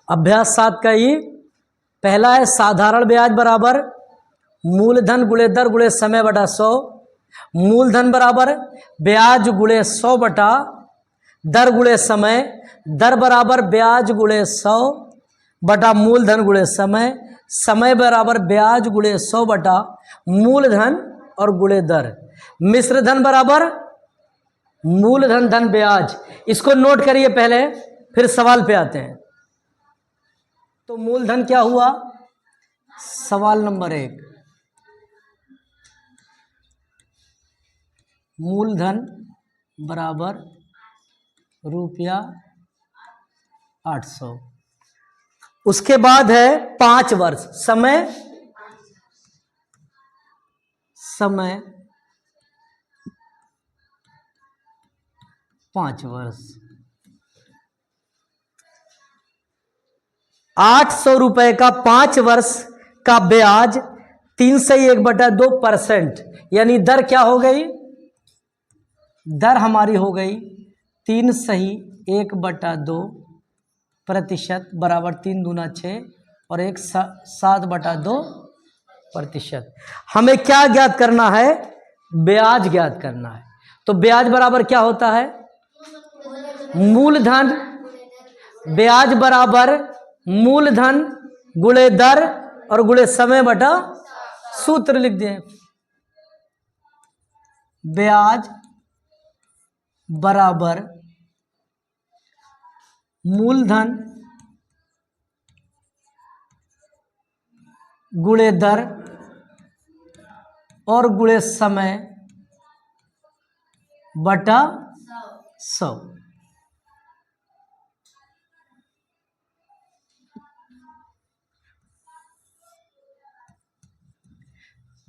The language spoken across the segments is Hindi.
अभ्यास 7 का ही पहला है साधारण ब्याज बराबर मूलधन गुणे दर गुणे समय बटा 100। मूलधन बराबर ब्याज गुणे 100 बटा दर गुणे समय। दर बराबर ब्याज गुणे 100 बटा मूलधन गुणे समय। समय बराबर ब्याज गुणे 100 बटा मूलधन और गुणे दर। मिश्र धन बराबर मूलधन धन ब्याज। इसको नोट करिए पहले, फिर सवाल पे आते हैं। तो मूलधन क्या हुआ? सवाल नंबर 1, मूलधन बराबर रुपया 800। उसके बाद है 5 वर्ष। समय 5 वर्ष। 800 रुपए का 5 वर्ष का ब्याज 301/2%, यानी दर क्या हो गई? दर हमारी हो गई 3/1/2% बराबर 3 दूना 6 और 1 7/2%। हमें क्या ज्ञात करना है? ब्याज ज्ञात करना है। तो ब्याज बराबर क्या होता है? मूलधन। ब्याज बराबर मूलधन गुणे दर और गुणे समय बटा, सूत्र लिख दें, ब्याज बराबर मूलधन गुणे दर और गुणे समय बटा 100।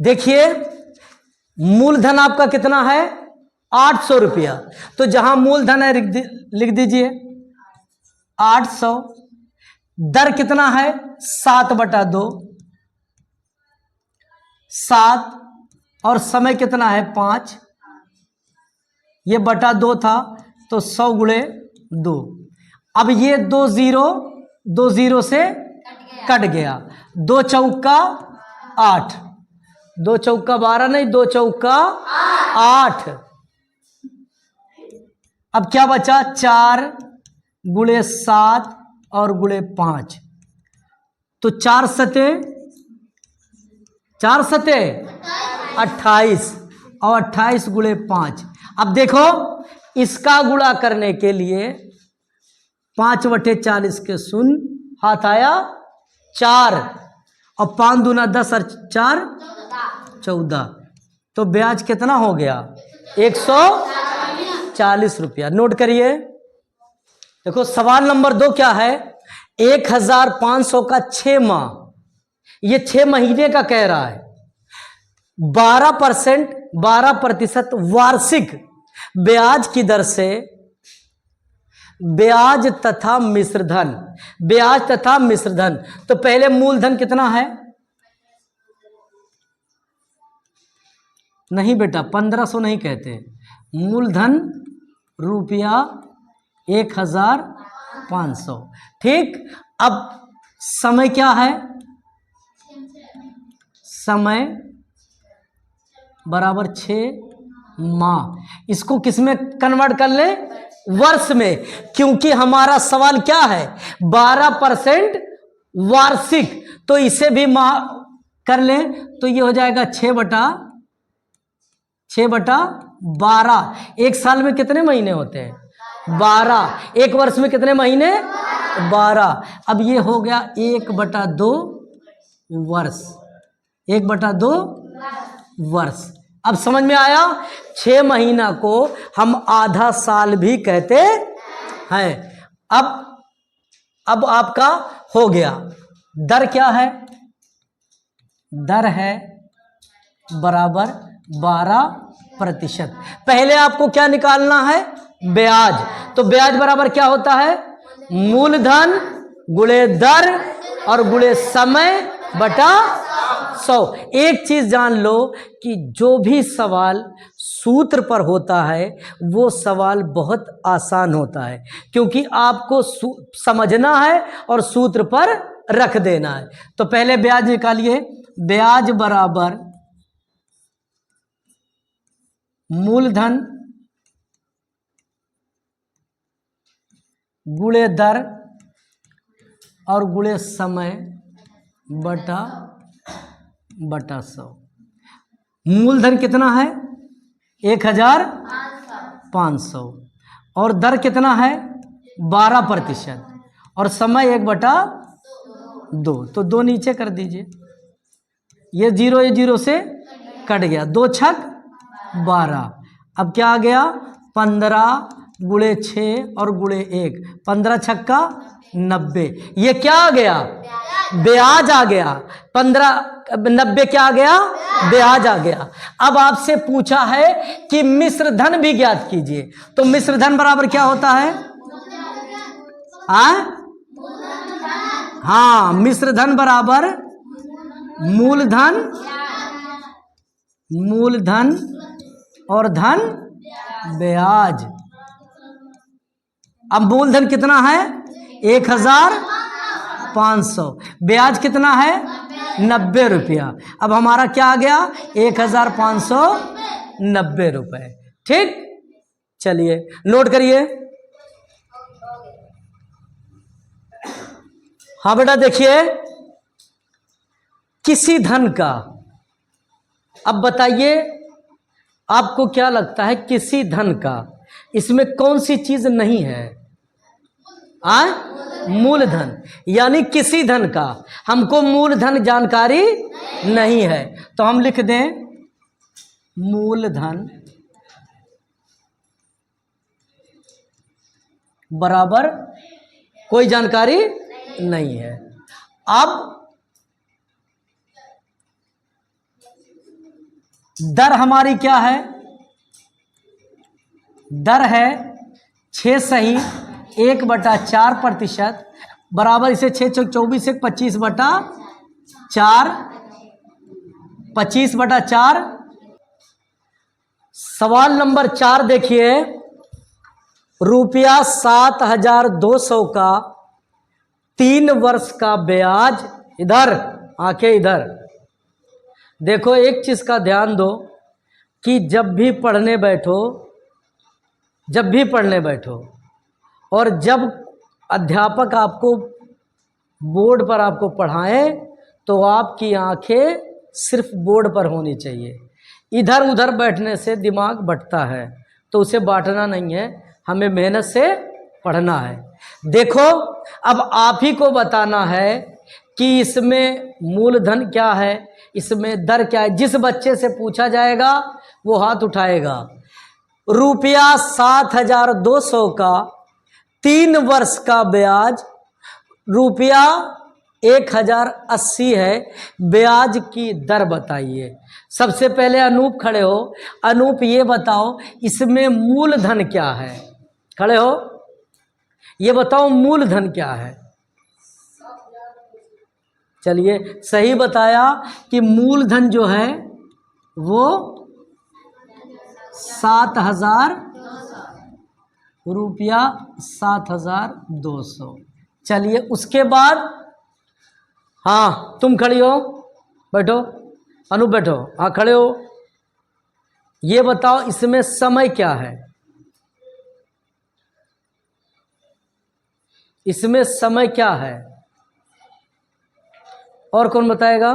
देखिए मूलधन आपका कितना है? 800 रुपया। तो जहां मूलधन है लिख दीजिए 800। दर कितना है? 7/2। 7 और समय कितना है? 5। ये बटा 2 था तो 100 गुणे 2। अब ये 2 0 से कट गया। 2 चौका 8, 2 चौका 12 नहीं, 2 चौका 8। अब क्या बचा? 4 गुणे 7 और गुणे 5। तो 4 सते 28 और 28 गुणे 5। अब देखो इसका गुणा करने के लिए 5/40 के 0 हाथ आया 4 और 5 दूना 10 और 4 14। तो ब्याज कितना हो गया? 140 रुपया। नोट करिए। देखो सवाल नंबर 2 क्या है? 1500 का 6 माह, ये 6 महीने का कह रहा है। 12% वार्षिक ब्याज की दर से ब्याज तथा मिश्रधन। ब्याज तथा मिश्रधन। तो पहले मूलधन कितना है? नहीं बेटा 1500 नहीं कहते, मूलधन रुपया 1500। ठीक। अब समय क्या है? समय बराबर 6 माह। इसको किस में कन्वर्ट कर ले? वर्ष में, क्योंकि हमारा सवाल क्या है? 12% वार्षिक। तो इसे भी माह कर ले तो ये हो जाएगा 6/12। एक साल में कितने महीने होते हैं? 12। एक वर्ष में कितने महीने? 12। अब ये हो गया 1/2 वर्ष। 1/2 वर्ष। अब समझ में आया? 6 महीना को हम आधा साल भी कहते हैं। अब आपका हो गया। दर क्या है? दर है बराबर 12%। पहले आपको क्या निकालना है? ब्याज। तो ब्याज बराबर क्या होता है? मूलधन गुणे दर और गुणे समय बटा 100। एक चीज जान लो कि जो भी सवाल सूत्र पर होता है वो सवाल बहुत आसान होता है, क्योंकि आपको समझना है और सूत्र पर रख देना है। तो पहले ब्याज निकालिए। ब्याज बराबर मूलधन गुणे दर और गुणे समय बटा 100। मूलधन कितना है? 1500 और दर कितना है? 12% और समय 1/2। तो 2 नीचे कर दीजिए। ये 0 से कट गया। 2 छक 12। अब क्या आ गया? 15 गुणे 6 और गुणे 1, 15 छक्का 90। ये क्या आ गया? ब्याज आ गया। 90 क्या आ गया? ब्याज आ गया। अब आपसे पूछा है कि मिश्र धन भी ज्ञात कीजिए, तो मिश्र धन बराबर क्या होता है? हाँ, मिश्र धन बराबर मूलधन और धन ब्याज। अब मूलधन कितना है? 1500। ब्याज कितना है? 90 रुपया। अब हमारा क्या आ गया? 1590 रुपए। ठीक, चलिए नोट करिए। हाँ बेटा देखिए, किसी धन का, अब बताइए आपको क्या लगता है किसी धन का इसमें कौन सी चीज नहीं है? मूलधन। यानी किसी धन का हमको मूलधन जानकारी नहीं है, तो हम लिख दें मूलधन बराबर कोई जानकारी नहीं है। अब दर हमारी क्या है? दर है 6 सही 1/4% बराबर इसे 6 चौक 24 से 25/4, 25/4। सवाल नंबर 4 देखिए, रुपया 7200 का 3 वर्ष का ब्याज। इधर आंखें इधर देखो, एक चीज का ध्यान दो कि जब भी पढ़ने बैठो और जब अध्यापक आपको बोर्ड पर आपको पढ़ाएं तो आपकी आंखें सिर्फ बोर्ड पर होनी चाहिए। इधर उधर बैठने से दिमाग बंटता है, तो उसे बांटना नहीं है, हमें मेहनत से पढ़ना है। देखो, अब आप ही को बताना है कि इसमें मूलधन क्या है, इसमें दर क्या है। जिस बच्चे से पूछा जाएगा वो हाथ उठाएगा। रुपया 7200 का 3 वर्ष का ब्याज रुपया 1080 है। ब्याज की दर बताइए। सबसे पहले अनूप खड़े हो। अनूप ये बताओ इसमें मूलधन क्या है? खड़े हो, ये बताओ मूलधन क्या है? चलिए, सही बताया कि मूलधन जो है वो 7000 रुपया, 7200। चलिए उसके बाद, हाँ तुम खड़ी हो, बैठो अनूप, बैठो, हाँ खड़े हो। ये बताओ इसमें समय क्या है? इसमें समय क्या है? और कौन बताएगा?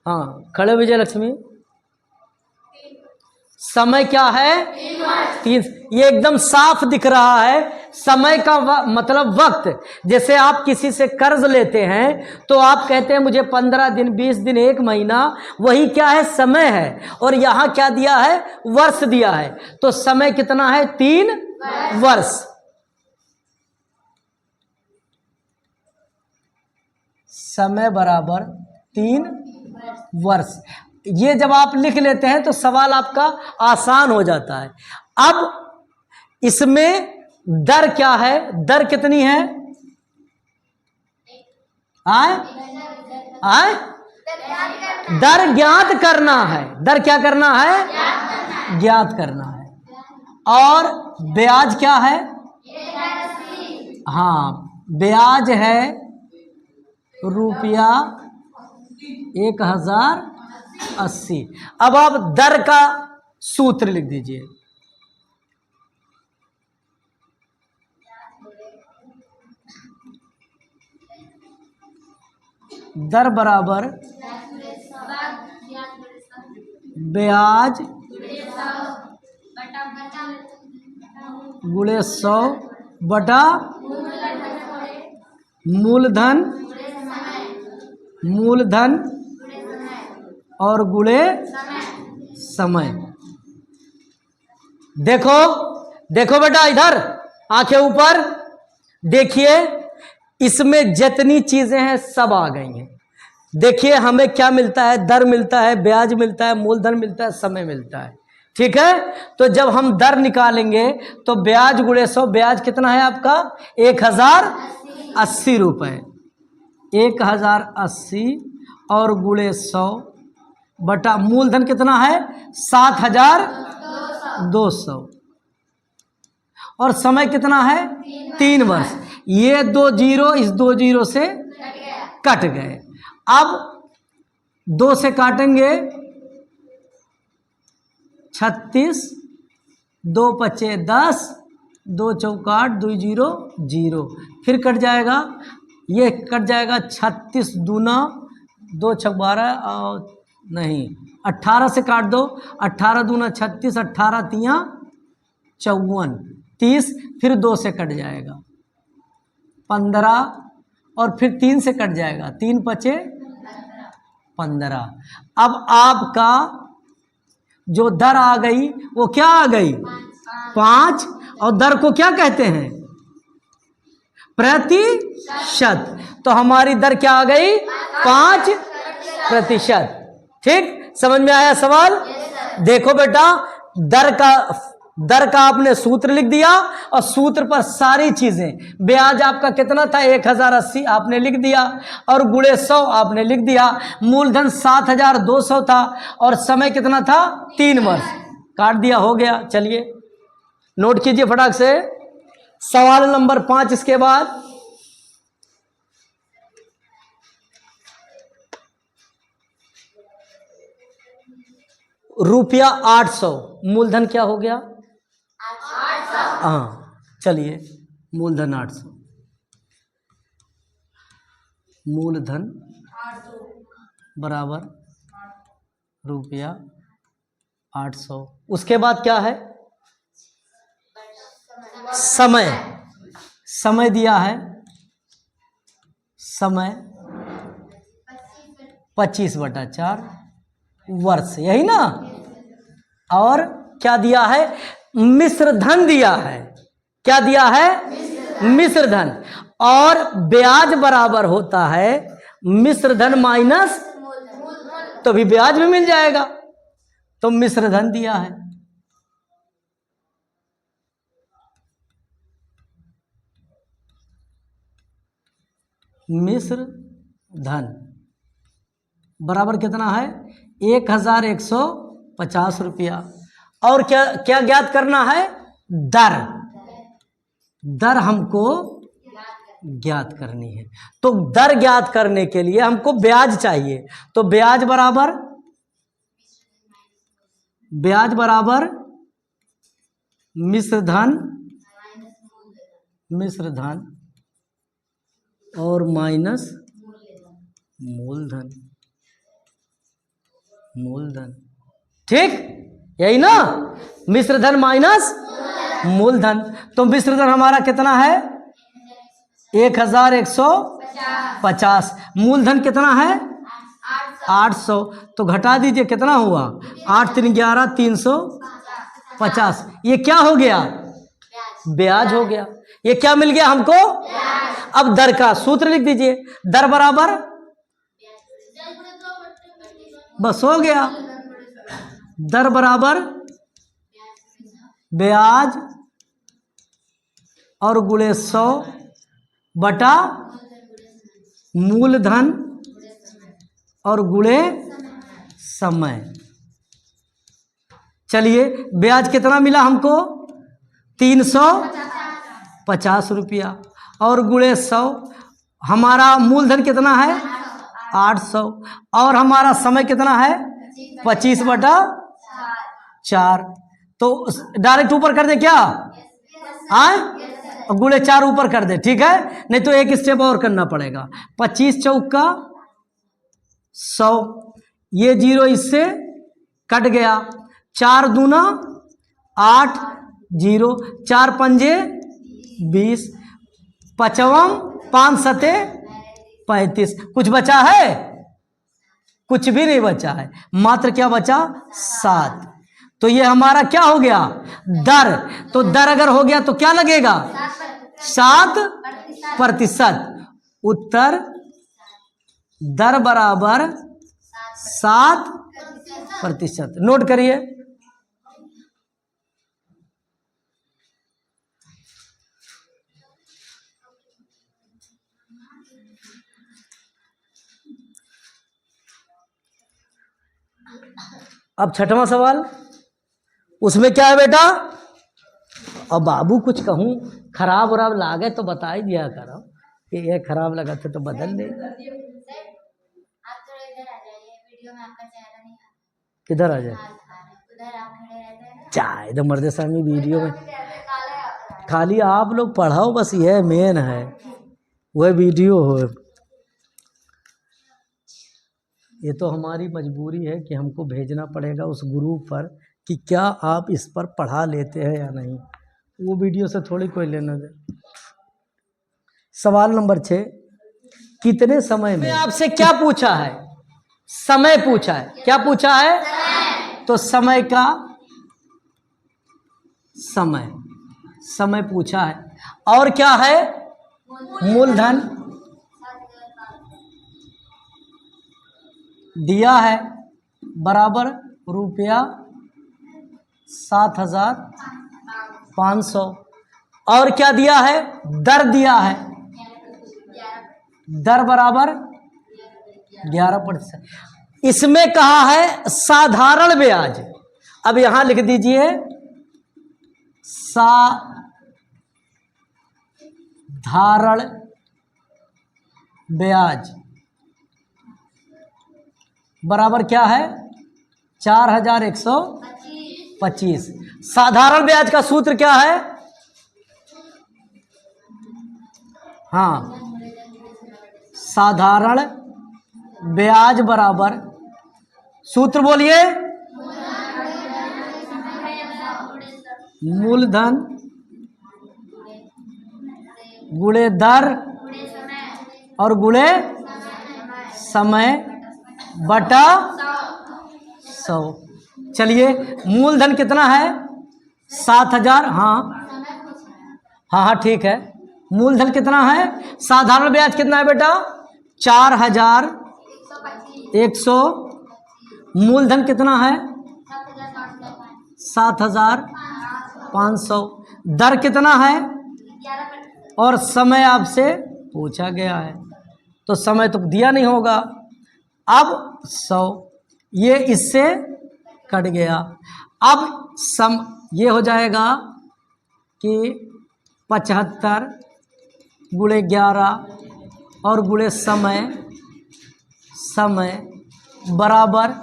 हाँ खड़े विजय लक्ष्मी। समय क्या है? 3। ये एकदम साफ दिख रहा है। समय का मतलब वक्त। जैसे आप किसी से कर्ज लेते हैं तो आप कहते हैं मुझे 15 दिन, 20 दिन, 1 महीना, वही क्या है? समय है। और यहां क्या दिया है? वर्ष दिया है। तो समय कितना है? 3 वर्ष। समय बराबर 3 वर्ष। ये जब आप लिख लेते हैं तो सवाल आपका आसान हो जाता है। अब इसमें दर क्या है? दर कितनी है? आए दर ज्ञात करना है। दर क्या करना है? ज्ञात करना है। और ब्याज क्या है? हाँ, ब्याज है रुपया 1080। अब आप दर का सूत्र लिख दीजिए। दर बराबर ब्याज गुणे 100 बटा मूलधन, मूलधन और गुणे समय। देखो देखो बेटा, इधर आंखें ऊपर देखिए, इसमें जितनी चीजें हैं सब आ गई हैं। देखिए हमें क्या मिलता है? दर मिलता है, ब्याज मिलता है, मूलधन मिलता है, समय मिलता है। ठीक है, तो जब हम दर निकालेंगे तो ब्याज गुणे 100, ब्याज कितना है आपका? 1080 रुपये। 1080 और गुणे 100 बटा मूलधन कितना है? 7200 और समय कितना है? 3 वर्ष। ये 2 जीरो इस 2 जीरो से कट गए। अब 2 से काटेंगे 36, 2 पचे 10, 2 चौका 8, 2 जीरो 0, फिर कट जाएगा, ये कट जाएगा 36 दूना 2 छक 12 और नहीं 18 से काट दो, 18 दूना 36, 18 तियाँ 54, 30, फिर 2 से कट जाएगा 15 और फिर 3 से कट जाएगा, 3 पचे 15। अब आपका जो दर आ गई वो क्या आ गई? 5। और दर को क्या कहते हैं? प्रतिशत। तो हमारी दर क्या आ गई? 5%। ठीक, समझ में आया सवाल? देखो बेटा, दर का आपने सूत्र लिख दिया और सूत्र पर सारी चीजें, ब्याज आपका कितना था? 1080 आपने लिख दिया और गुणे 100 आपने लिख दिया। मूलधन 7200 था और समय कितना था? 3 वर्ष। काट दिया, हो गया। चलिए नोट कीजिए फटाक से। सवाल नंबर 5 इसके बाद। रुपया 800, मूलधन क्या हो गया? हाँ, चलिए मूलधन 800, मूलधन बराबर रुपया 800। उसके बाद क्या है? समय। समय दिया है, समय 25/4 वर्ष, यही ना? और क्या दिया है? मिश्र धन दिया है। क्या दिया है? मिश्र धन। और ब्याज बराबर होता है मिश्र धन माइनस, तो भी ब्याज भी मिल जाएगा। तो मिश्र धन दिया है। मिश्र धन बराबर कितना है? 1150 रुपया। और क्या क्या ज्ञात करना है? दर। दर हमको ज्ञात करनी है। तो दर ज्ञात करने के लिए हमको ब्याज चाहिए। तो ब्याज बराबर मिश्र धन और माइनस मूलधन। ठीक, यही ना? मिश्र धन माइनस मूलधन। तो मिश्र धन हमारा कितना है? 1150। मूलधन कितना है? 800। तो घटा दीजिए, कितना हुआ? 8 3 11, 350। ये क्या हो गया? ब्याज हो गया। ये क्या मिल गया हमको? अब दर का सूत्र लिख दीजिए। दर बराबर, बस हो गया, दर बराबर ब्याज और गुणे 100 बटा मूलधन और गुणे समय। चलिए ब्याज कितना मिला हमको? 350 रुपया और गुणे 100। हमारा मूलधन कितना है? 800। और हमारा समय कितना है? 25/4। तो डायरेक्ट ऊपर कर दे क्या? आए गुणे 4 ऊपर कर दे, ठीक है, नहीं तो एक स्टेप और करना पड़ेगा। 25 चौका 100, ये 0 इससे कट गया। 4 दूना 8, 0, 4 पंजे 20, 55, 5 सते 35। कुछ बचा है? कुछ भी नहीं बचा है, मात्र क्या बचा? 7। तो ये हमारा क्या हो गया? दर। तो दर अगर हो गया तो क्या लगेगा? 7%। उत्तर दर बराबर 7%। नोट करिए। अब छठवां सवाल, उसमें क्या है बेटा? अब बाबू कुछ कहूँ खराब वराब लागे तो बता ही दिया करो कि ये खराब लगा था तो बदल ले। किधर आ जाए? चाहे तो मर्द स्वामी वीडियो में खाली आप लोग पढ़ाओ, बस ये मेन है, वह वीडियो हो। ये तो हमारी मजबूरी है कि हमको भेजना पड़ेगा उस ग्रुप पर कि क्या आप इस पर पढ़ा लेते हैं या नहीं, वो वीडियो से थोड़ी कोई लेना दे। सवाल नंबर 6, कितने समय में आपसे क्या पूछा है? समय पूछा है। क्या पूछा है? तो समय का समय पूछा है। और क्या है? मूलधन दिया है बराबर रुपया 7,500। और क्या दिया है? दर दिया है, दर बराबर 11%। इसमें कहा है साधारण ब्याज। अब यहां लिख दीजिए साधारण ब्याज बराबर क्या है? 4,125। साधारण ब्याज का सूत्र क्या है? हाँ, साधारण ब्याज बराबर, सूत्र बोलिए, मूलधन गुणे दर और गुणे समय बटा 100। चलिए मूलधन कितना है? 7,000। हाँ हाँ हाँ ठीक है। मूलधन कितना है? साधारण ब्याज कितना है बेटा? 4,100। मूलधन कितना है? 7,500। दर कितना है? और समय आपसे पूछा गया है तो समय तो दिया नहीं होगा। अब 100 ये इससे कट गया। अब ये हो जाएगा कि 75 गुणे 11 और गुणे समय बराबर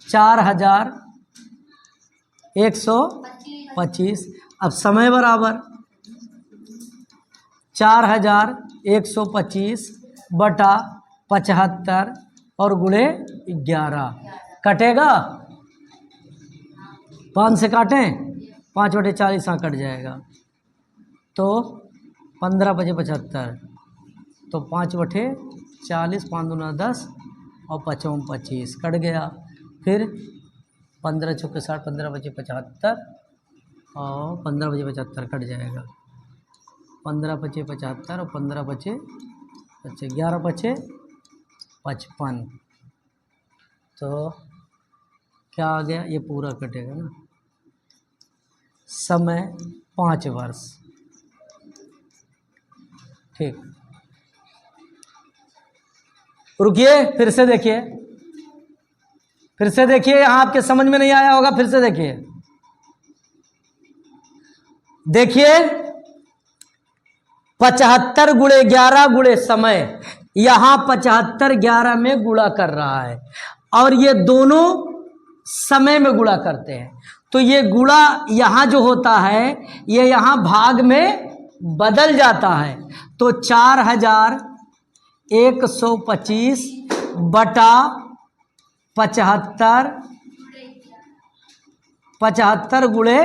4,125। अब समय बराबर 4,125 बटा 75 और गुणे 11 कटेगा। 5 से काटें, 5/40 हाँ कट जाएगा। तो 15/75, तो 5/40, 5 दूना 10 और 5 25 कट गया। फिर 15 चौके 60, 15/75 और 15/75 कट जाएगा। 15/75 और 15/25, 11/55। तो क्या आ गया? ये पूरा कटेगा ना। समय 5 वर्ष। ठीक, रुकिए फिर से देखिए। फिर से देखिए, यहाँ आपके समझ में नहीं आया होगा, फिर से देखिए। देखिए 75 गुणे 11 गुणे समय, यहां 75 11 में गुणा कर रहा है और ये दोनों समय में गुणा करते हैं। तो ये गुणा यहां जो होता है ये यहां भाग में बदल जाता है। तो 4125 बटा 75, 75 गुणे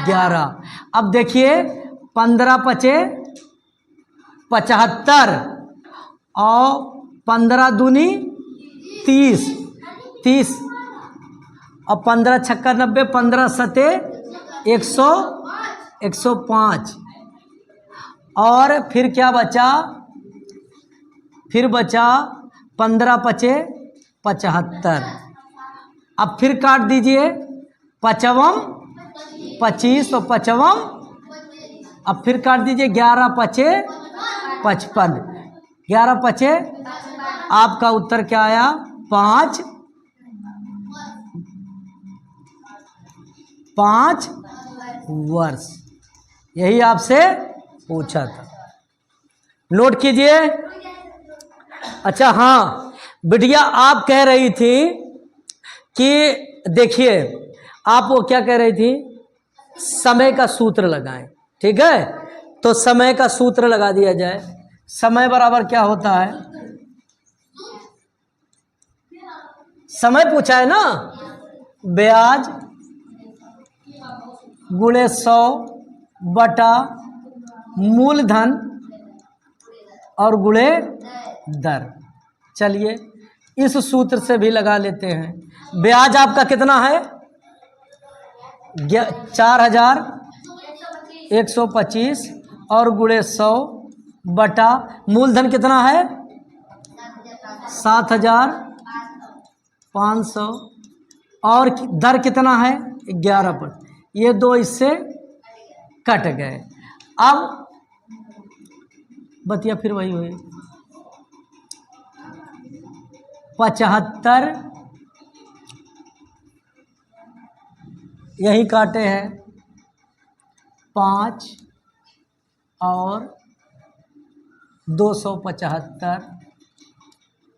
11। अब देखिए 15 पचे 75 और 15 दूनी 30, 30 और 15 छक्का 90, 15 सते 105 और फिर क्या बचा, फिर बचा 15 पचे 75। अब फिर काट दीजिए, 55 25 और 55, अब फिर काट दीजिए 11 पचे 55, 11 पचे, आपका उत्तर क्या आया 5 वर्ष। यही आपसे पूछा था, नोट कीजिए। अच्छा हाँ बिटिया, आप कह रही थी कि देखिए, आप वो क्या कह रही थी, समय का सूत्र लगाएं, ठीक है। तो समय का सूत्र लगा दिया जाए। समय बराबर क्या होता है, समय पूछा है ना, ब्याज गुणे 100 बटा मूलधन और गुणे दर। चलिए इस सूत्र से भी लगा लेते हैं। ब्याज आपका कितना है, 4125 और गुणे 100 बटा मूलधन कितना है 7500 और दर कितना है 11%। ये दो इससे कट गए। अब बतिया फिर वही हुई, 75 यही काटे हैं 5 और 275,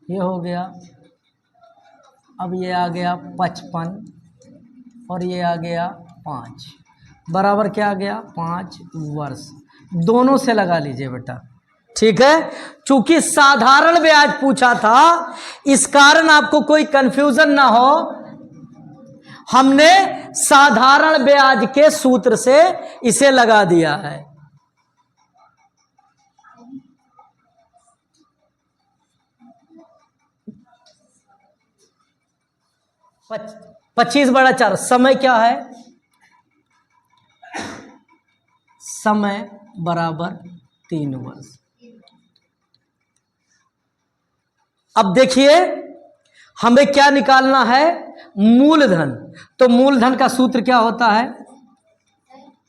ये हो गया। अब ये आ गया 55 और ये आ गया 5, बराबर क्या आ गया 5 वर्ष। दोनों से लगा लीजिए बेटा, ठीक है। चूंकि साधारण ब्याज पूछा था, इस कारण आपको कोई कंफ्यूजन ना हो, हमने साधारण ब्याज के सूत्र से इसे लगा दिया है। 25/4 समय क्या है, समय बराबर 3 वर्ष। अब देखिए हमें क्या निकालना है, मूलधन। तो मूलधन का सूत्र क्या होता है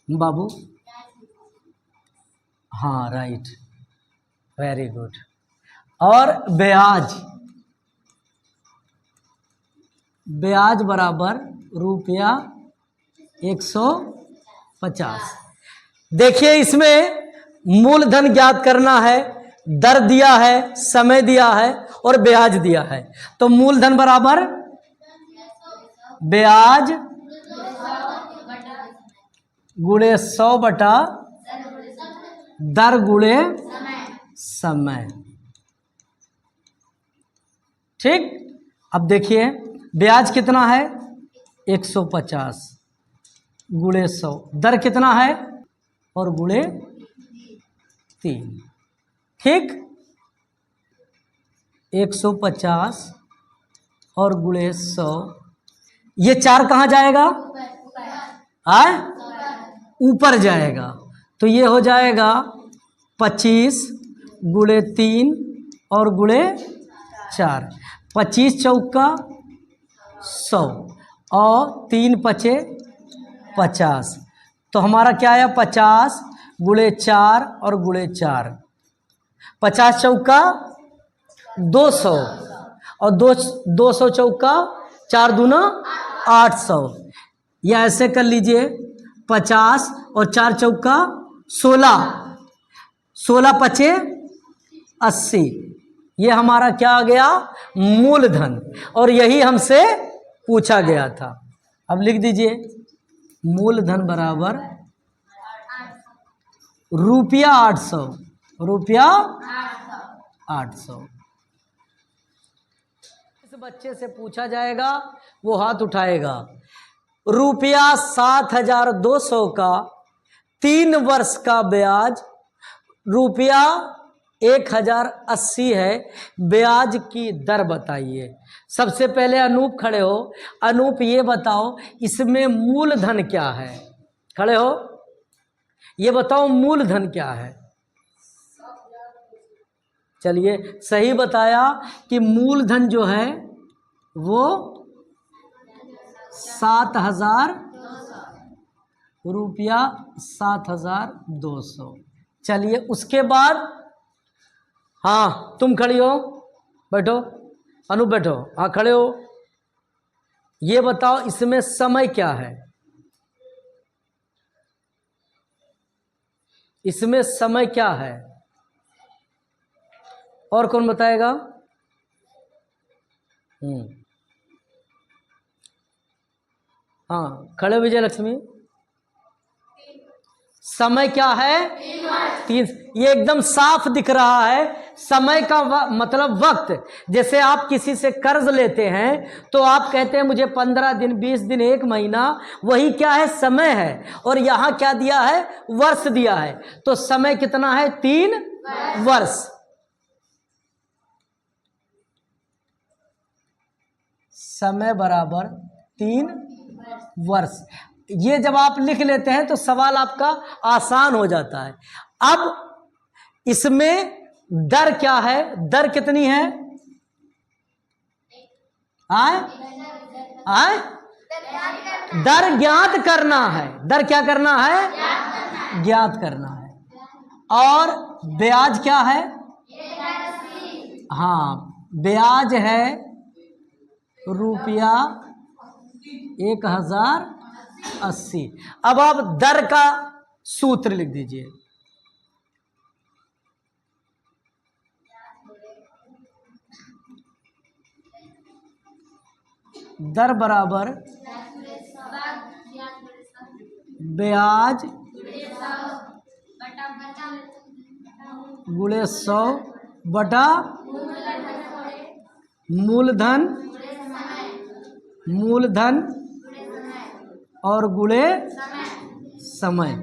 बाबू, हाँ राइट, वेरी गुड। और ब्याज, ब्याज बराबर ₹150। देखिए इसमें मूलधन ज्ञात करना है, दर दिया है, समय दिया है और ब्याज दिया है। तो मूलधन बराबर ब्याज गुणे 100 बटा दर गुणे समय, ठीक। अब देखिए ब्याज कितना है 150 गुणे 100, दर कितना है और गुणे 3, ठीक। 150 और गुणे 100, ये 4 कहाँ जाएगा, ऊपर जाएगा। तो ये हो जाएगा 25 गुणे 3 और गुणे 4, 25 चौका 100 और 3 पचे 50। तो हमारा क्या आया 50 गुणे 4 और गुणे 4, 50 चौका 200 और 200 चौका 4 दूना 800, या ऐसे कर लीजिए 50 और 4 चौका 16, 16 पचे 80, ये हमारा क्या आ गया? मूलधन। और यही हमसे पूछा गया था। अब लिख दीजिए मूलधन बराबर रुपया 800, रुपया 800। इस बच्चे से पूछा जाएगा, वो हाथ उठाएगा। रुपया 7200 का 3 वर्ष का ब्याज रुपया 1080 है, ब्याज की दर बताइए। सबसे पहले अनूप खड़े हो। अनूप ये बताओ इसमें मूलधन क्या है? खड़े हो, ये बताओ मूलधन क्या है? चलिए सही बताया कि मूलधन जो है वो 7000 रुपया, 7200। चलिए उसके बाद, हाँ तुम खड़ी हो, बैठो अनु, बैठो, हाँ खड़े हो। ये बताओ इसमें समय क्या है? इसमें समय क्या है? और कौन बताएगा? हाँ खड़े हो विजय लक्ष्मी। समय क्या है? 3। ये एकदम साफ दिख रहा है। समय का मतलब वक्त। जैसे आप किसी से कर्ज लेते हैं तो आप कहते हैं मुझे 15 दिन, 20 दिन, 1 महीना, वही क्या है? समय है। और यहाँ क्या दिया है? वर्ष दिया है। तो समय कितना है? 3 वर्ष। समय बराबर 3 वर्ष। ये जब आप लिख लेते हैं तो सवाल आपका आसान हो जाता है। अब इसमें दर क्या है? दर कितनी है? आए आए दर ज्ञात करना है। दर क्या करना है? ज्ञात करना है। और ब्याज क्या है? हाँ ब्याज है रुपया 1080। अब आप दर का सूत्र लिख दीजिए। दर बराबर ब्याज गुणे 100 बटा मूलधन, मूलधन और गुणे समय।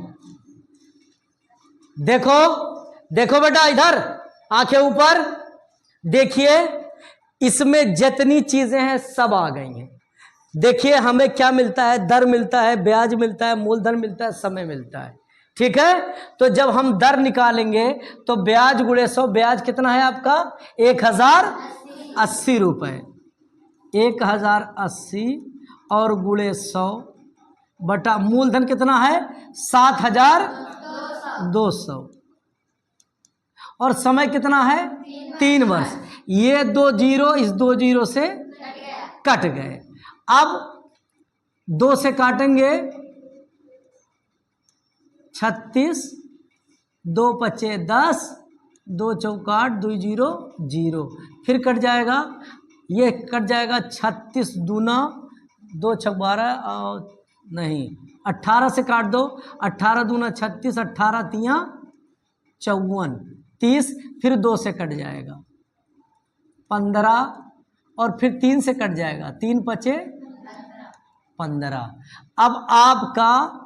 देखो देखो बेटा, इधर आंखें ऊपर देखिए, इसमें जितनी चीजें हैं सब आ गई हैं। देखिए हमें क्या मिलता है? दर मिलता है, ब्याज मिलता है, मूलधन मिलता है, समय मिलता है। ठीक है, तो जब हम दर निकालेंगे तो ब्याज गुणे 100, ब्याज कितना है आपका? 1080 रुपये। 1080 और गुणे 100 बटा मूलधन कितना है? 7200। और समय कितना है? 3 वर्ष। ये 2 जीरो इस 2 जीरो से कट गए। अब 2 से काटेंगे 36, 2 पचे 10, 2 चौका 8, 2 जीरो 0, फिर कट जाएगा, ये कट जाएगा 36 दूना 2 छक 12 और नहीं 18 से काट दो, 18 दूना 36, 18 तियाँ 54, 30, फिर 2 से कट जाएगा 15 और फिर 3 से कट जाएगा, 3 पचे 15। अब आपका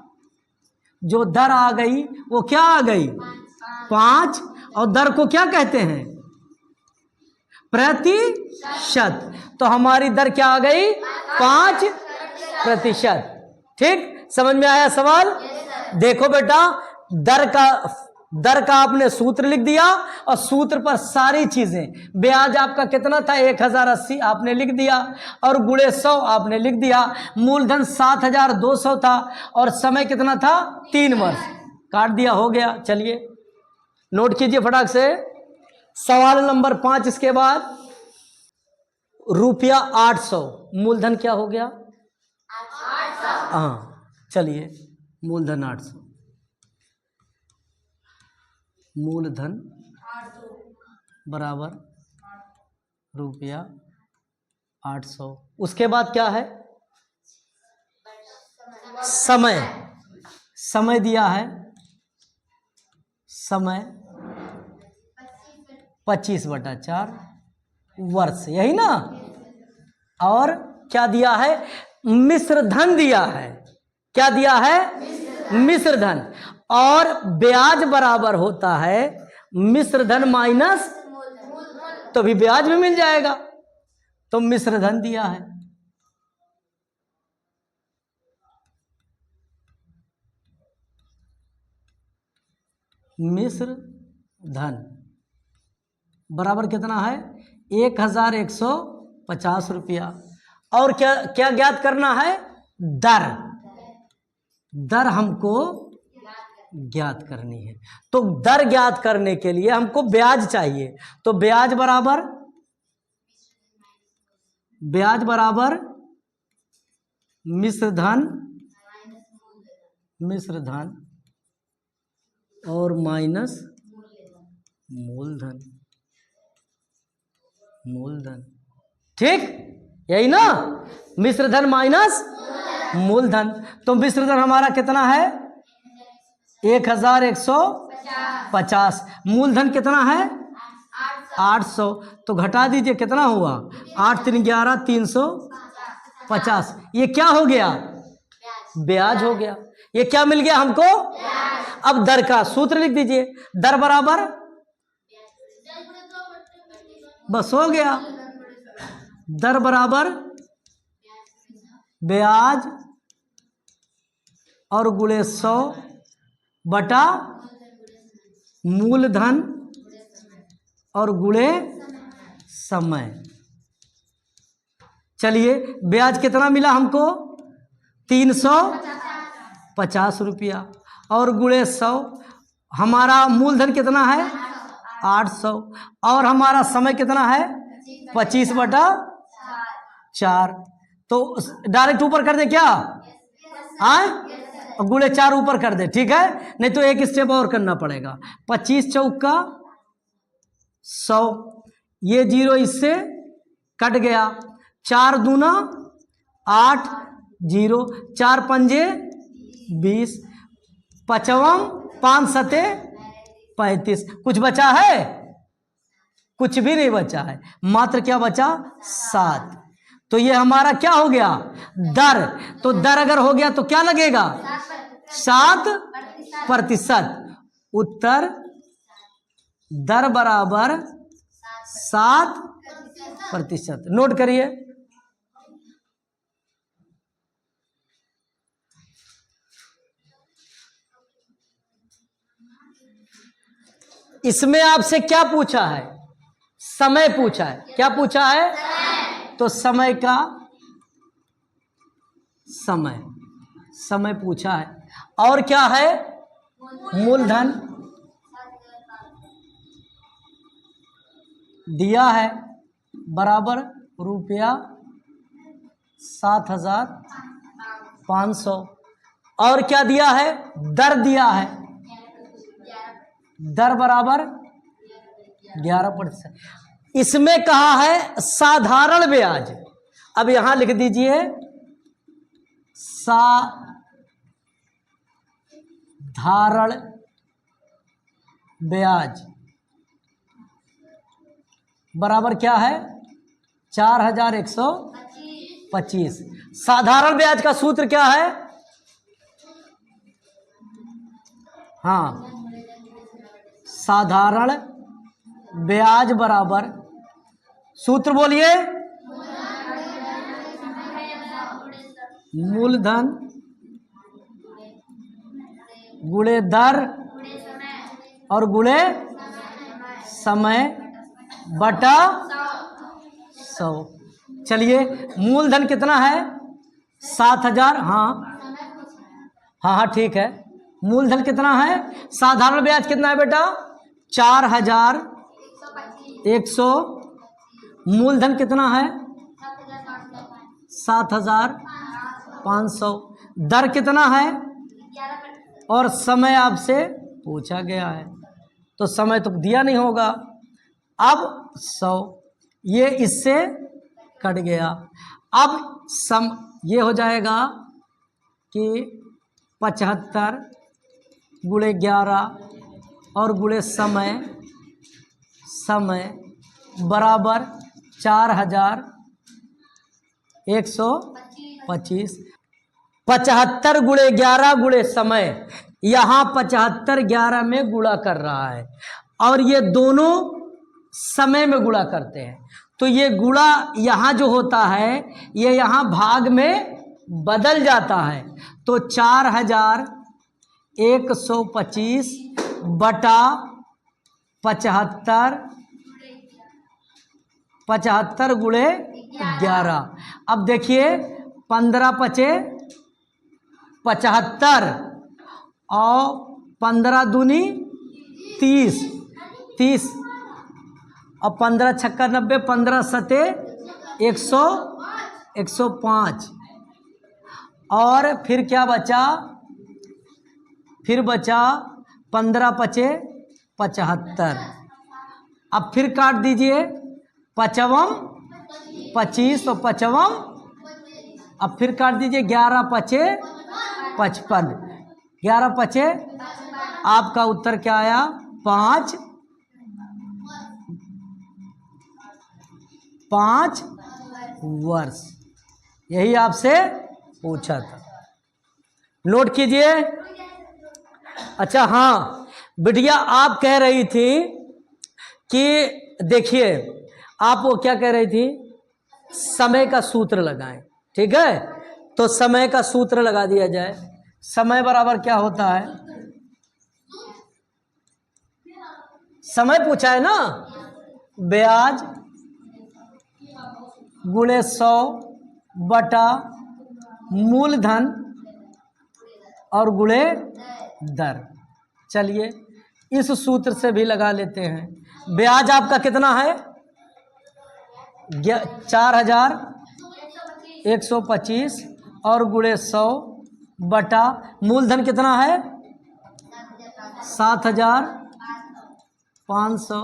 जो दर आ गई वो क्या आ गई? 5। और दर को क्या कहते हैं? प्रतिशत। तो हमारी दर क्या आ गई? 5%। ठीक, समझ में आया सवाल? देखो बेटा, दर का आपने सूत्र लिख दिया और सूत्र पर सारी चीजें, ब्याज आपका कितना था? 1080 आपने लिख दिया और गुणे 100 आपने लिख दिया, मूलधन 7200 था और समय कितना था? 3 वर्ष। काट दिया, हो गया। चलिए नोट कीजिए फटाक से। सवाल नंबर 5 इसके बाद रुपया 800, मूलधन क्या हो गया? हाँ चलिए, मूलधन 800, मूलधन बराबर रुपया 800। उसके बाद क्या है? समय, समय दिया है, समय 25/4 वर्ष, यही ना। और क्या दिया है? मिश्र धन दिया है। क्या दिया है? मिश्र धन। और ब्याज बराबर होता है मिश्र धन माइनस, तो भी ब्याज भी मिल जाएगा। तो मिश्र धन दिया है, मिश्र धन बराबर कितना है? 1150 रुपया। और क्या क्या ज्ञात करना है? दर, दर हमको ज्ञात करनी है। तो दर ज्ञात करने के लिए हमको ब्याज चाहिए। तो ब्याज बराबर, ब्याज बराबर मिश्र धन, मिश्र धन और माइनस मूलधन, मूलधन। ठीक, यही ना, मिश्र धन माइनस मूलधन। तो मिश्र धन हमारा कितना है? 1150। मूलधन कितना है? 800। तो घटा दीजिए, कितना हुआ? 8 3 11 350। ये क्या हो गया? ब्याज हो गया। ये क्या मिल गया हमको? अब दर का सूत्र लिख दीजिए। दर बराबर, बस हो गया, दर बराबर ब्याज और गुणे 100 बटा मूलधन और गुणे समय। चलिए, ब्याज कितना मिला हमको? 350 रुपया और गुणे 100। हमारा मूलधन कितना है? 800। और हमारा समय कितना है? 25/4। तो डायरेक्ट ऊपर कर दे क्या? गुणे 4 ऊपर कर दे, ठीक है, नहीं तो एक स्टेप और करना पड़ेगा। 25 चौका 100, ये 0 इससे कट गया। 4 दूना 8, 0, 4 पंजे 20, 55, 5 सते 35। कुछ बचा है? कुछ भी नहीं बचा है, मात्र क्या बचा? 7। तो ये हमारा क्या हो गया? दर। तो दर अगर हो गया तो क्या लगेगा? 7%। उत्तर दर बराबर 7%। नोट करिए। इसमें आपसे क्या पूछा है? समय पूछा है। क्या पूछा है? तो समय का, समय, समय पूछा है। और क्या है? मूलधन दिया है बराबर रुपया 7,500। और क्या दिया है? दर दिया है, दर बराबर 11%। इसमें कहा है साधारण ब्याज। अब यहां लिख दीजिए साधारण ब्याज बराबर क्या है? 4125। साधारण ब्याज का सूत्र क्या है? हाँ, साधारण ब्याज बराबर, सूत्र बोलिए, मूलधन गुणे दर और गुणे समय बटा 100। चलिए, मूलधन कितना है? 7,000। हाँ हाँ हाँ, ठीक है। मूलधन कितना है? साधारण ब्याज कितना है बेटा? 4,100। मूलधन कितना है? 7,500। दर कितना है और समय आपसे पूछा गया है, तो समय तो दिया नहीं होगा। अब 100 ये इससे कट गया। अब ये हो जाएगा कि 75 गुणे 11 और गुणे समय बराबर 4,125। 75 गुणे 11 गुणे समय, यहाँ 75 11 में गुणा कर रहा है और ये दोनों समय में गुणा करते हैं, तो ये गुणा यहाँ जो होता है ये यहाँ भाग में बदल जाता है। तो 4,125 बटा 75 गुणे 11। अब देखिए 15 पचे 75 और 15 दूनी 30 और 15 छक्का 90, 15 सते 105 और फिर क्या बचा, फिर बचा 15 पचे 75। अब फिर काट दीजिए 55 25 और 55, अब फिर काट दीजिए 11 पचे 55, 11 पचे, आपका उत्तर क्या आया 5 वर्ष। यही आपसे पूछा था, नोट कीजिए। अच्छा हाँ बिटिया, आप कह रही थी कि देखिए, आप वो क्या कह रही थी, समय का सूत्र लगाएं, ठीक है? तो समय का सूत्र लगा दिया जाए। समय बराबर क्या होता है, समय पूछा है ना, ब्याज गुणे 100 बटा मूलधन और गुणे दर। चलिए इस सूत्र से भी लगा लेते हैं। ब्याज आपका कितना है 4,125 और गुणे 100 बटा मूलधन कितना है 7,500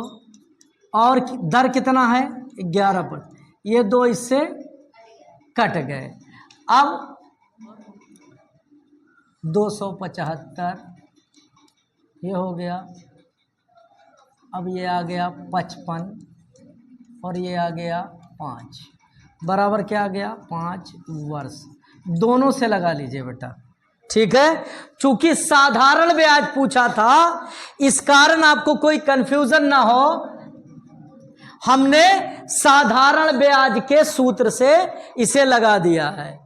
और दर कितना है 11%। ये दो इससे कट गए। अब 275 ये हो गया, अब ये आ गया 55 और ये आ गया 5 बराबर क्या आ गया 5 वर्ष। दोनों से लगा लीजिए बेटा, ठीक है? चूंकि साधारण ब्याज पूछा था इस कारण आपको कोई कंफ्यूजन ना हो, हमने साधारण ब्याज के सूत्र से इसे लगा दिया है।